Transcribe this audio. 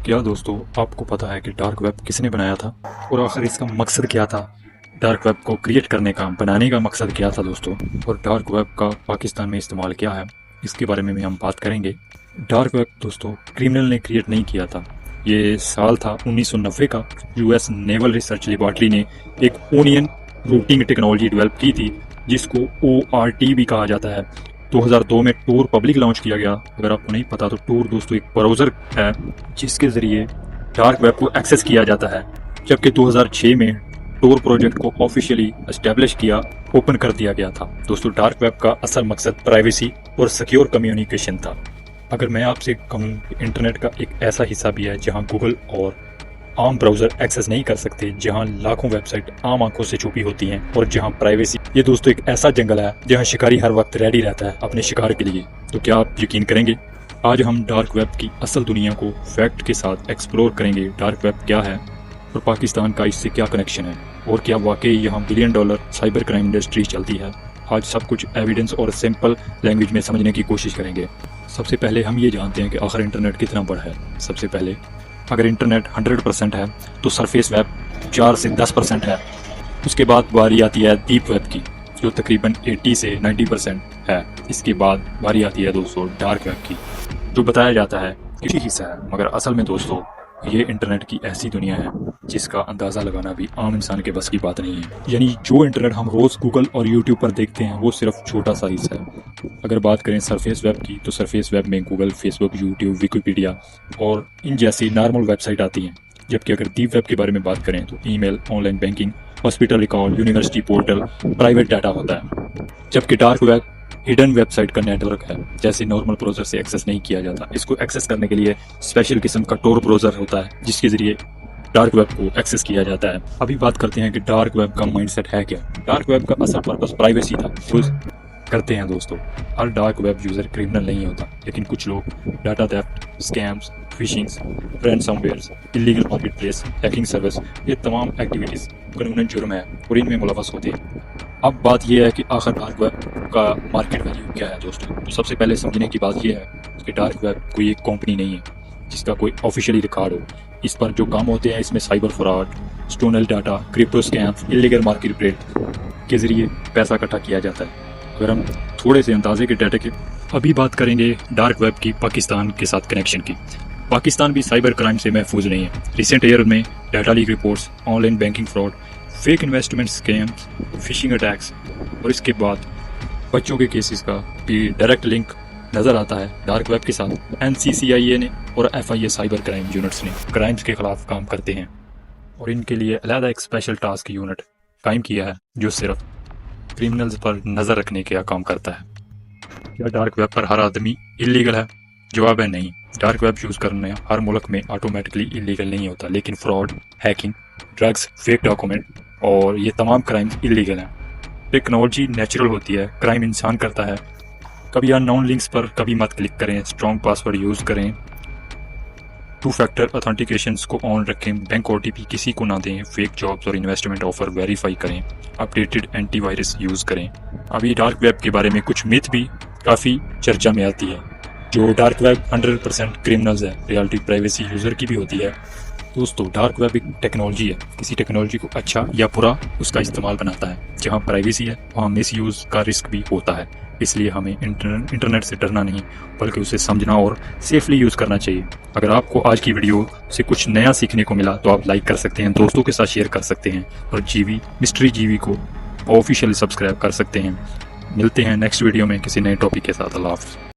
क्या दोस्तों आपको पता है कि डार्क वेब किसने बनाया था और आखिर इसका मकसद क्या था? डार्क वेब को क्रिएट करने का, बनाने का मकसद क्या था दोस्तों? और डार्क वेब का पाकिस्तान में इस्तेमाल क्या है, इसके बारे में भी हम बात करेंगे। डार्क वेब दोस्तों क्रिमिनल ने क्रिएट नहीं किया था। ये साल था 1990 का। यूएस नेवल रिसर्च लेबॉर्ट्री ने एक ओनियन रूटिंग टेक्नोलॉजी डेवलप की थी जिसको ORT भी कहा जाता है। 2002 में टूर पब्लिक लॉन्च किया गया। अगर आपको नहीं पता तो टूर दोस्तों एक ब्राउज़र है जिसके ज़रिए डार्क वेब को एक्सेस किया जाता है। जबकि 2006 में टूर प्रोजेक्ट को ऑफिशियली एस्टेब्लिश किया, ओपन कर दिया गया था। दोस्तों डार्क वेब का असल मकसद प्राइवेसी और सिक्योर कम्युनिकेशन था। अगर मैं आपसे कहूँ कि इंटरनेट का एक ऐसा हिस्सा भी है जहाँ गूगल और आम ब्राउज़र एक्सेस नहीं कर सकते, जहां लाखों वेबसाइट आम आंखों से छुपी होती हैं और जहां प्राइवेसी, ये दोस्तों एक ऐसा जंगल है जहां शिकारी हर वक्त रेडी रहता है अपने शिकार के लिए। तो क्या आप यकीन करेंगे? आज हम डार्क वेब की असल दुनिया को फैक्ट के साथ एक्सप्लोर करेंगे। डार्क वेब क्या है और पाकिस्तान का इससे क्या कनेक्शन है, और क्या वाकई यहाँ $1 बिलियन साइबर क्राइम इंडस्ट्री चलती है? आज सब कुछ एविडेंस और सिंपल लैंग्वेज में समझने की कोशिश करेंगे। सबसे पहले हम ये जानते हैं कि आखिर इंटरनेट कितना बड़ा है। सबसे पहले अगर इंटरनेट 100% है तो सरफेस वेब 4 से 10% है। उसके बाद बारी आती है डीप वेब की जो तकरीबन 80 से 90% है। इसके बाद बारी आती है दोस्तों डार्क वेब की जो बताया जाता है कि हिस्सा है, मगर असल में दोस्तों ये इंटरनेट की ऐसी दुनिया है जिसका अंदाज़ा लगाना भी आम इंसान के बस की बात नहीं है। यानी जो इंटरनेट हम रोज़ गूगल और यूट्यूब पर देखते हैं वो सिर्फ छोटा सा हिस्सा है। अगर बात करें सरफेस वेब की तो सरफेस वेब में गूगल, फेसबुक, यूट्यूब, विकिपीडिया और इन जैसी नॉर्मल वेबसाइट आती हैं। जबकि अगर डीप वेब के बारे में बात करें तो email, online banking, hospital record, university portal, private data होता है। जबकि डार्क वेब हिडन वेबसाइट का नेटवर्क है, जैसे नॉर्मल ब्राउज़र से एक्सेस नहीं किया जाता। इसको एक्सेस करने के लिए स्पेशल किस्म का टोर ब्राउज़र होता है जिसके जरिए डार्क वेब को एक्सेस किया जाता है। अभी बात करते हैं कि डार्क वेब का माइंडसेट है क्या। डार्क वेब का असल पर्पस प्राइवेसी था। करते हैं दोस्तों, हर डार्क वेब यूज़र क्रिमिनल नहीं होता, लेकिन कुछ लोग data theft, scams, phishings, ransomwares, illegal market place, hacking service, ये तमाम एक्टिविटीज़ कानूनन जुर्म है और इनमें मुलवस होते हैं। अब बात यह है कि आखिर डार्क वेब का मार्केट वैल्यू क्या है दोस्तों। तो सबसे पहले समझने की बात यह है कि डार्क वेब कोई एक कंपनी नहीं है जिसका कोई ऑफिशियली रिकॉर्ड हो। इस पर जो काम होते हैं इसमें cyber fraud, stolen data, crypto scams, illegal market place के जरिए पैसा इकट्ठा किया जाता है। अगर हम थोड़े से अंदाजे के डाटा के अभी बात करेंगे डार्क वेब की पाकिस्तान के साथ कनेक्शन की। पाकिस्तान भी साइबर क्राइम से महफूज नहीं है। रिसेंट ईयर में data leak reports, online banking fraud, fake investment scams, phishing attacks और इसके बाद बच्चों के केसेस का भी डायरेक्ट लिंक नज़र आता है डार्क वेब के साथ। NCCIA ने और FIA साइबर क्राइम यूनिट्स ने क्राइम्स के खिलाफ काम करते हैं और इनके लिए अलहदा एक स्पेशल टास्क यूनिट कायम किया है जो सिर्फ क्रिमिनल्स पर नज़र रखने का काम करता है। क्या डार्क वेब पर हर आदमी इलीगल है? जवाब है नहीं। डार्क वेब यूज़ करना हर मुल्क में ऑटोमेटिकली इलीगल नहीं होता, लेकिन fraud, hacking, drugs, fake document और ये तमाम क्राइम्स इलीगल हैं। टेक्नोलॉजी नेचुरल होती है, क्राइम इंसान करता है। कभी अननोन लिंक्स पर कभी मत क्लिक करें, स्ट्रॉन्ग पासवर्ड यूज़ करें, 2 फैक्टर ऑथेंटिकेशंस को ऑन रखें, बैंक OTP किसी को ना दें, फेक जॉब्स और इन्वेस्टमेंट ऑफर वेरीफाई करें, अपडेटेड एंटीवायरस यूज़ करें। अभी डार्क वेब के बारे में कुछ मिथ भी काफ़ी चर्चा में आती है। जो डार्क वेब 100% क्रिमिनल्स है, रियलिटी प्राइवेसी यूज़र की भी होती है। दोस्तों डार्क वेब एक टेक्नोलॉजी है, किसी टेक्नोलॉजी को अच्छा या बुरा उसका इस्तेमाल बनाता है। जहाँ प्राइवेसी है वहाँ मिसयूज़ का रिस्क भी होता है। इसलिए हमें इंटरनेट से डरना नहीं बल्कि उसे समझना और सेफली यूज़ करना चाहिए। अगर आपको आज की वीडियो से कुछ नया सीखने को मिला तो आप लाइक कर सकते हैं, दोस्तों के साथ शेयर कर सकते हैं और मिस्ट्री जीवी को ऑफिशियली सब्सक्राइब कर सकते हैं। मिलते हैं नेक्स्ट वीडियो में किसी नए टॉपिक के साथ। अल्लाह हाफ़िज़।